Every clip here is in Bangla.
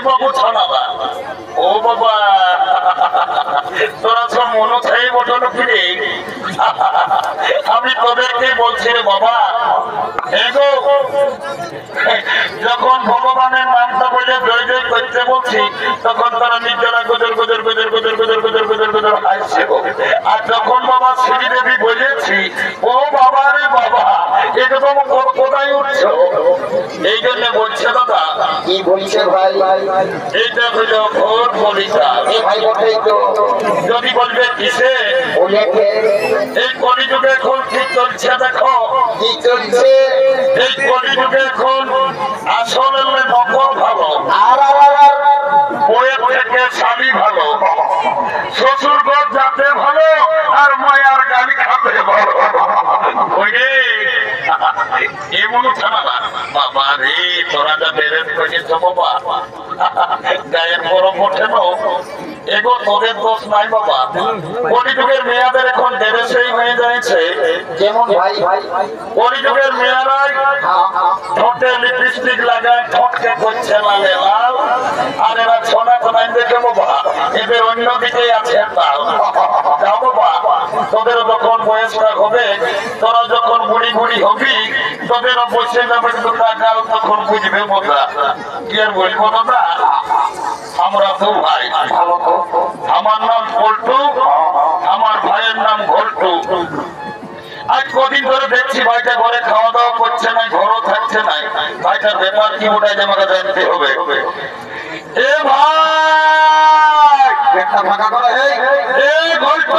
বাবু ছাড়াবা ও বাবা তোরা সব মনোথাই বটলো ফিরে আমি তোদেরকে বলছি রে বাবা এগো যখন ভগবানের নামটা বলে জয় জয় করতে বলছি তখন তারা নিজেরা গুজর গুজর গুজর গুজর গুজর গুজর গুজর গুজর আসছে আর যখন বাবা শ্রীদেবী বলেছি ও বাবা রে বাবা একদম কোথায় উঠছো এই জন্য বলছে দাদা কি বলছে ভাই? এইটা হইল ঘোর পরিচয় ভাই বটেই তো। যদি বলবে কিসে এই কলিযুগে এখন কি চলছে দেখো কি চলছে এই কলিযুগে এখন আসলে নকল ভালো আর বইয়ের থেকে স্বামী ভালো শ্বশুর ঘর যাতে ভালো আর মায়ার গালি খাতে ভালো এমন থানা বাবা রে তোরা যা বেরেন করেছ বাবা গায়ের গরম ওঠে না এগো তোদের দোষ নাই বাবা কলিযুগের মেয়াদের এখন দেশেই হয়ে যাচ্ছে যেমন ভাই কলিযুগের মেয়েরাই ঠোঁটে লিপস্টিক লাগায় ঠোঁটকে করছে লালে লাল আর এরা ছোনা ছোনাই দেখে বাবা এদের অন্যদিকে আছে তাল যাও বাবা তোদের যখন বয়সটা হবে তোরা যখন বুড়ি বুড়ি হবি তোদেরও বসে যাবে দুটা গাল তখন বুঝবে বোঝা কি আর বলবো দাদা আমরা তো ভাই আমার নাম পল্টু আমার ভাইয়ের নাম ঘল্টু আজ কদিন ধরে দেখছি ভাইটা ঘরে খাওয়া দাওয়া করছে না ঘরও থাকছে না ভাইটার ব্যাপার কি ওটাই আমাকে জানতে হবে এ ভাই একটা ফাঁকা করে এ ঘল্টু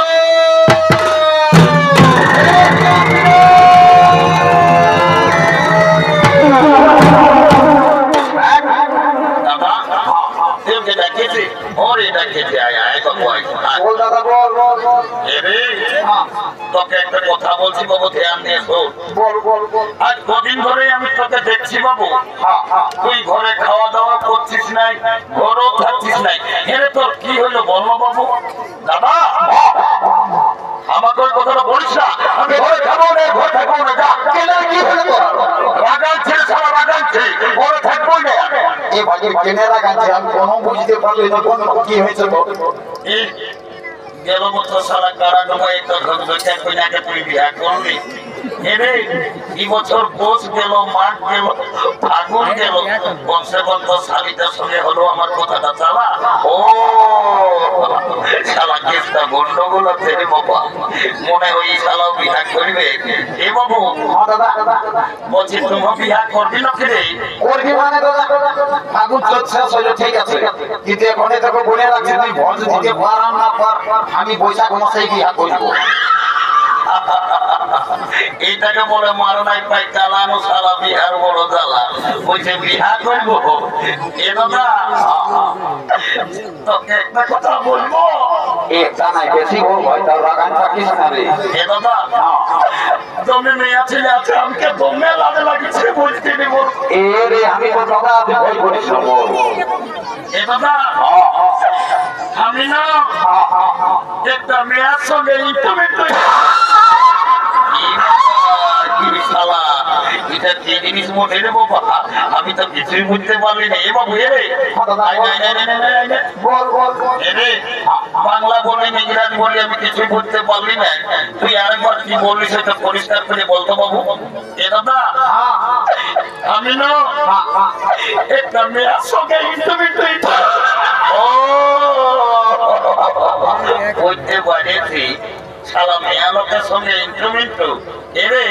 তোকে একটা কথা বলছি বাবু ধ্যান দিয়ে শোন আজ কদিন ধরে আমি তোকে দেখছি বাবু তুই ঘরে খাওয়া দাওয়া করছিস নাই ঘরেও থাকছিস নাই এর তোর কি হলো বলো বাবু দাদা আমাকে ওই কথাটা বলিস না আমি ঘরে খাবো না ঘরে থাকবো না যা কেন কি হলো রাগাচ্ছে সারা রাগাচ্ছে ঘরে থাকবো না এই ভাগের কেনে রাগাচ্ছে আমি কোনো বুঝতে পারলি না কোন কি হয়েছে গেল বছর সারা কারা জমাই তো ঘর কইনাকে তুই বিয়া করলি এরে এই বছর পৌষ গেল মাঘ গেল ফাগুন গেল বংশে বন্ধ শালিটার সঙ্গে হলো আমার কথাটা চালা ও শালা কেসটা গন্ডগোল আছে রে বাবা মনে হয় শালাও বিয়া করবে এ বাবু বলছি তুমি বিয়া করবি না ফিরে করবি মানে দাদা ফাগুন চলছে চলে ঠিক আছে কিন্তু এখন তোকে বলে রাখছি তুই ভোজ দিতে পারাম না পার আমি বৈশাখ মাসে বিয়া করবো এইটাকে বলে মারো নাই পাই চালানো সারা বিহার বড় জ্বালা বলছে বিহা করবো এ দাদা তোকে একটা কথা বলবো একটা নাই বেশি বল ভাই তার রাগান থাকিস না রে এ দাদা তুমি মেয়ে ছেলে আছে আমাকে দমে লাগে লাগিছে বলতে দিব এ রে আমি তো দাদা ভয় করিস না বল এ দাদা আমি না একটা মেয়ের সঙ্গে ইন্টারভিউ আমি তো কিছুই বুঝতে পারলি না এ বাবু বাংলা বলি ইংরাজি বলি আমি কিছুই বুঝতে পারলি না তুই আরেকবার কি বললি সেটা পরিষ্কার করে বলতো বাবু এ দাদা আমি না একটা মেয়ের সঙ্গে ইন্টারভিউ ও বলতে পারেছি শালা মেয়া লোকের সঙ্গে ইন্টারভিউ এরে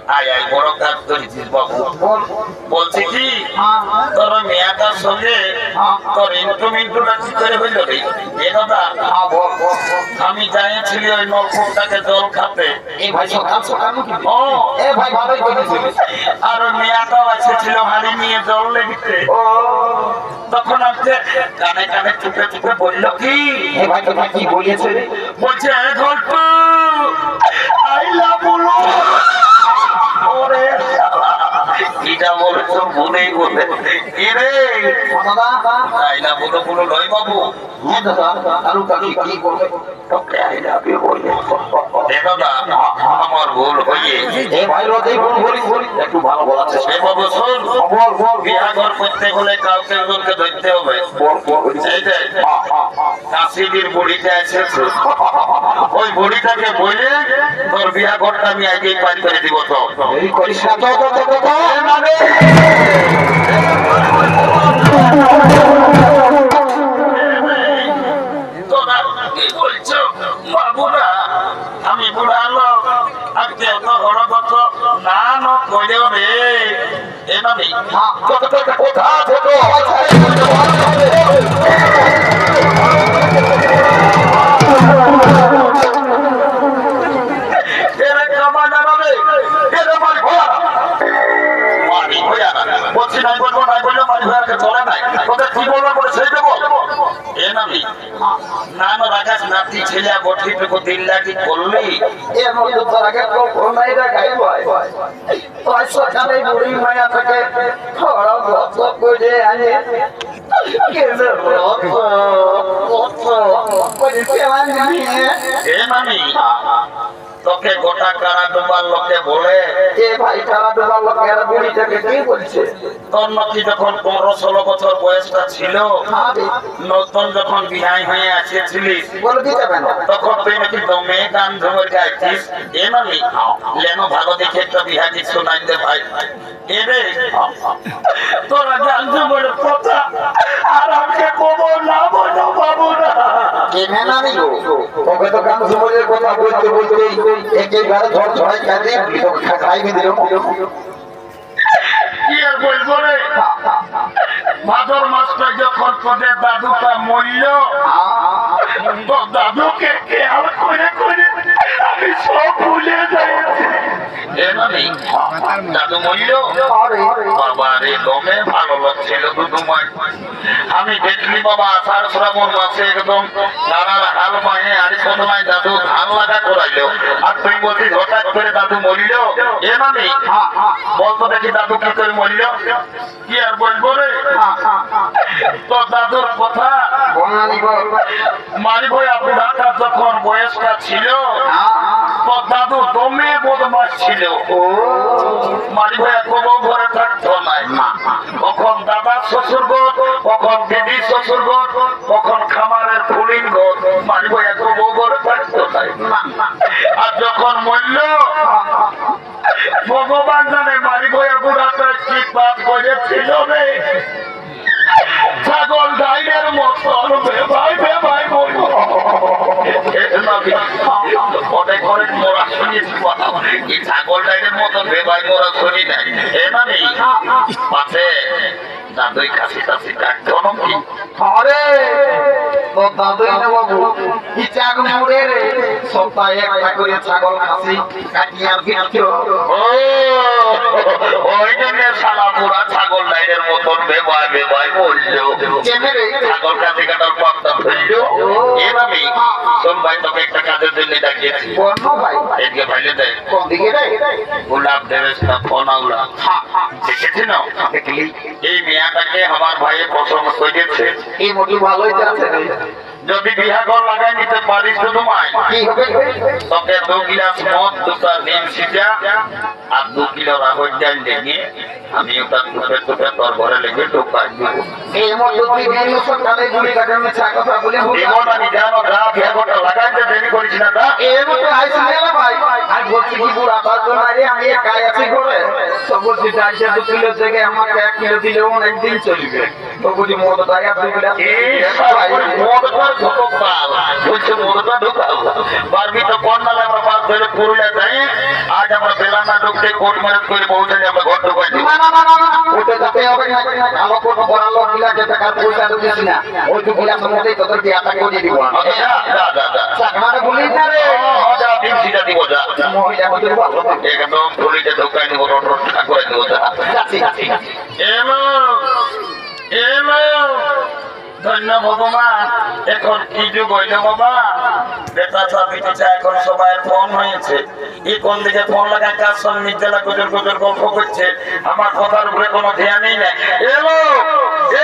আয় আয় বড় কাজ করেছিস বাবু বলছি কি তোর মেয়াটার সঙ্গে তোর ইন্টারভিউটা কি করে হইল রে এ দাদা আমি যাইছিলি ওই নলকূপটাকে জল খাতে আর ওই মেয়াটাও এসেছিল হাড়ি নিয়ে জল লেগেছে তখন আমাকে কানে কানে চুপে চুপে বললো কি কি বলেছে বলছে গল্প আইলা বলো ওরে এটা বলছো ভুলেই বলে এরে আইলা বলো বলো নয় বাবু দাদা আর কি করবে তোকে আইলা বলো দাদা আমার ভুল হয়ে এই ভাই রোজই ভুল বলি একটু ভালো বলার চেষ্টা এ বাবু শোন বল বিয়া ঘর করতে হলে কাউকে একজনকে ধরতে হবে এই যে কাশিদির বুড়িটা এসেছে ওই বুড়িটাকে বলে তোর বিয়া ঘরটা আমি আগেই পার করে দিব তো এই করিস না তো তোরা কি বলছো বাবুরা আমি বুড়ালো আজকে তো বড় কথা না না কইলেও রে এ নামি কোথা থেকে এরে কামানা রে এরে মারি ভয়া মারি ভয়া বলছি নাই বলবো নাই বললে মারি ভয়াকে চলে নাই তোদের কি বলবো বলে সেই দেবো এ নামি নাম রাখাস নাতি ছেলে বঠিটুকু দিন লাগি করলি এর মধ্যে তোর আগে কোনাইরা গাইব তোর সকালে বুড়ি মায়া থেকে থড় গত করে আনে কেনে এ নামি তোকে গোটা কারা ডুবার লোকে বলে এ ভাই কারা ডুবার লোকের বুড়িটাকে কি বলছে তোর নাকি যখন 15-16 বছর বয়সটা ছিল নতুন যখন বিহাই হয়ে আসিয়াছিলিস বলে দিতে পারে তখন তুই নাকি দমে গান ধরে গাইছিস এ নামি লেনো ভালো দেখে একটা বিহা গীত শোনাই দে ভাই এ রে তোরা গান ধরে কথা আর আমাকে কবো না বলো বাবু না কেনে না নিলো তোকে তো গান সুমনের কথা বলতে একেবারে ঝড় ঝড়াই কাঁদে তোকে খাইবে দিল কি আর বলবো রে ভাদর মাসটা যখন তোদের দাদুটা মরল তো দাদুকে খেয়াল করে করে আমি সব ভুলে যাইছি দাদু মরল বাবা রে দমে ভালো লাগছিল দুদু মাস আমি দেখলি বাবা আষাঢ় শ্রাবণ মাসে একদম নানার হাল মাহে আরে কোথায় দাদু ধান লাগা করাইলো আর তুই বলছিস হঠাৎ করে দাদু মরল এ মানে বলতো দেখি দাদু কি করে মরল কি আর বলবো রে তো দাদুর কথা মারি ভয়া বুড়াটা যখন বয়সটা ছিল তো দাদু দমে বদমাস ছিল মারি ভয়া কোনো ঘরে থাকতো নাই কখন দাদার শ্বশুর ঘর কখন দিদির শ্বশুর ঘর কখন খামারের ফুলিন ঘর মারি ভয়া কোনো ঘরে থাকতো নাই আর যখন মরল ভগবান জানে মারি ভয়া বুড়াটা কি পাপ করেছিল রে ছাগল ডাইনের মতন বেবাই বেবাই বলল অনেক অনেক মোরা শুনিয়েছি কথা এই ছাগল ডাইনের মতন বেবাই মোরা শুনি নাই এ মানে পাশে দাদুই কাশি কাশি কাটতো নাকি আরে তো দাদুই না বাবু ইচাক মুড়ে রে সপ্তাহে একটা করে ছাগল খাসি কাটিয়ে আর দিচ্ছিল ও ওই জন্য শালা পুরা ছাগল ডাইনের মতন বেবাই বেবাই বললো কেনে রে ছাগল কাছে কাটার পথটা ফেললো এভাবে শোন ভাই তোকে একটা কাজের জন্য ডাকিয়েছি কোন ভাই এদিকে ফাইলে দেয় কোন দিকে রে গোলাপ দেবেশ না ফোনাউলা দেখেছি না দেখলি এই মেয়াটাকে আমার ভাইয়ে পছন্দ করেছে এই মোটি ভালোই আছে রে যদি বিহাঘর লাগাই নিতে পারিস শুধু মাই কি হবে তোকে 2 গিলাস মদ 2টা নিম সিজা আর 2 কিলো রাহর ডাল নিয়ে আমি ওটা টুপে টুপে তোর ঘরে লেগে ঢোকাই দিব এই মোটি বেরিয়ে সকালে গুলি কাটানো চা কথা বলে জীবন আমি জানো গা বিহাঘরটা লাগাইতে দেরি করিস না তা এই মোটি আইসি না ভাই আর বলছি কি বুড়া তার জন্য আরে আমি একাই আছি ঘরে তো বলছি ডাইটা 2 কিলো থেকে আমাকে 1 কিলো দিলে অনেক দিন চলবে তো বুঝি মদ দায়া 2 গিলাস মদটা ঢোকাও বলছে মদটা ঢোকাও পারবি তো কোন নালে আমরা পাস ধরে পুরুলিয়া যাই আজ আমরা বেলানা ঢুকতে কোট মেরেজ করে পৌঁছালে আমরা ঘর ঢোকাই দিব না ওটা যাতে হবে না ভালো কোনো বড় লোক গিলা যে টাকার পয়সা দিস না ওই 2 গিলাস মধ্যেই তোদের বিয়াটা করে দিব চাকমাটা বলিস না রে যা দিন সিটা দিব যা মহিলা বলতে ভালো একদম পুরুলিতে ঢোকাই দিব রোডটা করে দিব যা যাচ্ছি এলো এলো ধন্য ভগবান এখন কি যুগ হইল বাবা বেটা চাপিতেছে এখন সবাই ফোন হয়েছে এই কোন দিকে ফোন লাগায় কার সঙ্গে নিজেরা গুজর গুজর গল্প করছে আমার কথার উপরে কোনো ধ্যানই নেই এলো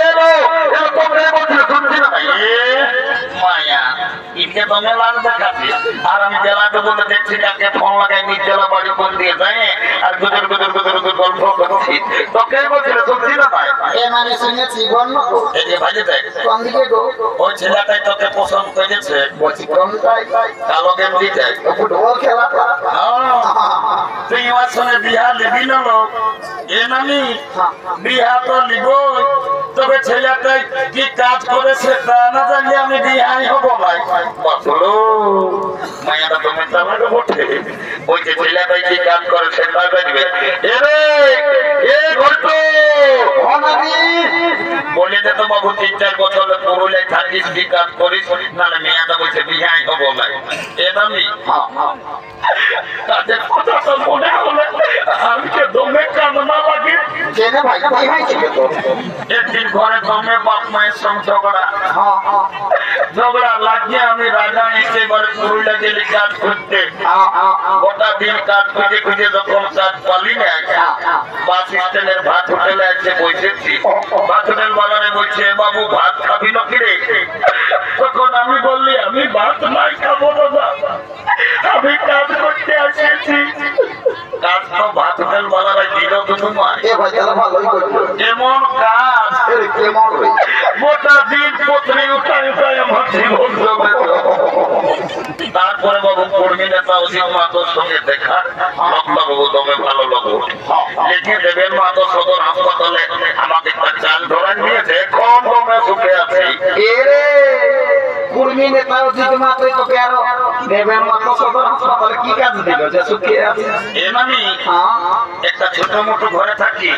এলো এলো তোমরা বলছিল শুনছি না মায়া ইনকে তোমরা লাল দেখাচ্ছি আর আমি জেলা চালাতে বলে দেখছি কাকে ফোন লাগাই নির্জলা বাড়ি কোন দিয়ে যায় আর গুজর গুজর গুজর গুজর গল্প করছি তো কে বলছিল সত্যি না ভাই এ মানে শুনেছি বন্য এই যে ভাই দেখ কোন দিকে গো ওই ছেলেটাই তোকে পছন্দ করেছে বলছি কোনটাই কালো গেঞ্জিতে ফুটবল খেলা তুই আমার সঙ্গে বিহা লিবি না লোক এ নামি বিহা তো লিবই তবে ছেলেটাই কি কাজ করেছে তা না জানলে আমি বিহাই হবো ভাই বলো মায়াটা তুমি তো আমাকে বটে ওই যে ছেলেটাই কি কাজ করে সেটা জানবে এরে এ ঘটু বলে দে তো বাবু 3-4 বছর পুরুলিয়ায় থাকিস কি কাজ করিস নাহলে মেয়াটা বলছে বিহাই হবো ভাই এ নামি তাদের কথাটা মনে হলে আমাকে দমে কান্না লাগে জেনে ভাই কি হয়েছিল তো একদিন ঘরে দমে বাপ মায়ের সঙ্গে ঝগড়া লাগিয়ে আমি রাজা একেবারে পুরুলিয়া গেলে কাজ করতে গোটা দিন কাজ খুঁজে খুঁজে যখন কাজ পালি না বাস স্ট্যান্ডের ভাত হোটেলে এসে বসেছি ভাত হোটেল বাগানে বলছে বাবু ভাত খাবি না কিরে তখন আমি বললি আমি ভাত নাই খাবো না আমি কাজ করতে আসিয়েছি কাজ তো ভাত হোটেল বাগানে দিল তো তোমার এমন কাজ গোটা দিন পত্রে উঠায় উঠায় আমার জীবন তারপরে বাবু কর্মী নেতা অজিত মাতোর সঙ্গে দেখা বাবু দমে ভালো লাগো লিখে দেবেন মাতো সদর হাসপাতালে আমাকে একটা চাল ধরে নিয়েছে এখন দমে সুখে আছি কুর্মী নেতা অজিত মাতোই তোকে আরো দেবেন মাতো সদর হাসপাতালে কি কাজ দিল যে সুখে আছে এ আমি একটা ছোট মোটো ঘরে থাকি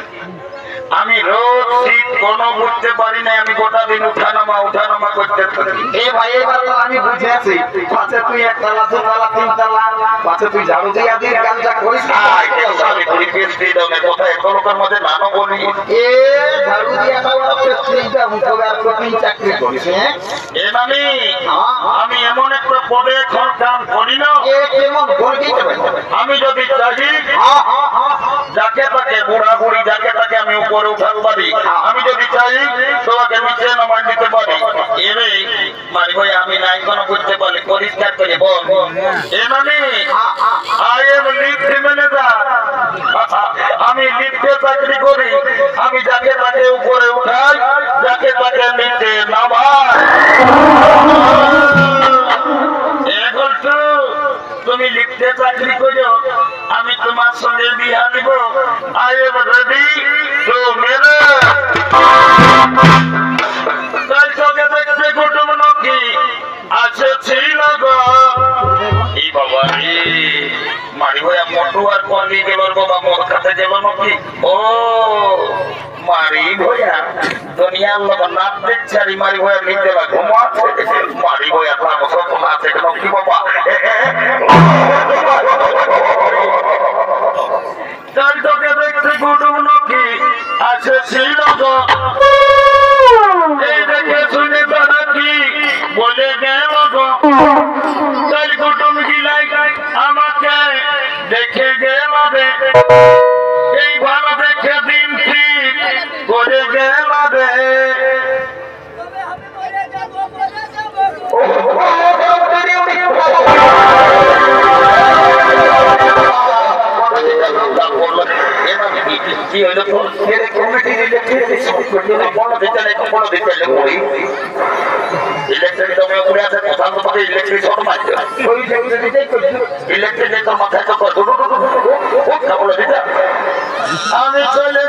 আমি রোজ শীত কোনো বুঝতে পারি না আমি গোটা দিন উঠানামা করতে থাকি এ ভাই এবার তো আমি বুঝেছি পাছে তুই একতলা দুতলা তিনতলা পাছে তুই ঝাড়ু দিয়া দিয়ে কাজটা করিস আমি করি পেস্ট্রি দমে কোথায় এত লোকের মধ্যে নামও বলি এ ঝাড়ু দিয়া খাওয়া পেস্ট্রিটা মুখবার প্রতি চাকরি করিস এ আমি এমন একটা পদে এখন কাম করি না এ কেমন করবি আমি যদি চাহি যাকে তাকে বুড়া বুড়ি যাকে তাকে আমি উপরে উঠাতে পারি আমি যদি চাই তোমাকে নিচে নামাই দিতে পারি এরে মারি ভাই আমি নাই কোনো করতে পারি পরিষ্কার করে বল এ আই এম লিফট ম্যানেজার আমি লিফটে চাকরি করি আমি যাকে তাকে উপরে উঠাই যাকে তাকে নিচে নামাই এখন তো তুমি লিফটে চাকরি করো আমি তোমার সঙ্গে বিয়া দিব I am ready to marriage তাই তোকে দেখতে কুটুম নাকি আছে ছিল গো এই বাবা রে মারি ভাইয়া মোটু আর কলি গেল বাবা মোর কাছে গেল নাকি ও মারি ভাইয়া দুনিয়ার লোক নাচ দেখছে আর মারি ভাইয়া নিতে বা ঘুমাচ্ছে মারি ভাইয়া তার স্বপ্ন আছে কেন কি বাবা তাই তোকে দেখতে কুটুম নাকি আছে ছিল গো এই দেখে শুনে তারা কি বলে গেল গো তাই কুটুম গিলাই আমাকে দেখে গেল রে এই ভালো দেখে দিন ঠিক করে গেল রে কি হইলো তো কমিটি ইলেকট্রিক দমে উপরে আছে কোথাও তোমাকে ইলেকট্রিক শর্ট মারছে ইলেকট্রিক মাথায় তো বলে দিতে আমি চলে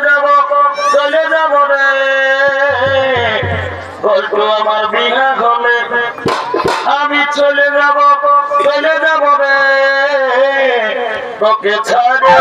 যাব রে গল্প আমার বিঘা হলে আমি চলে যাব রে তোকে ছাড়ে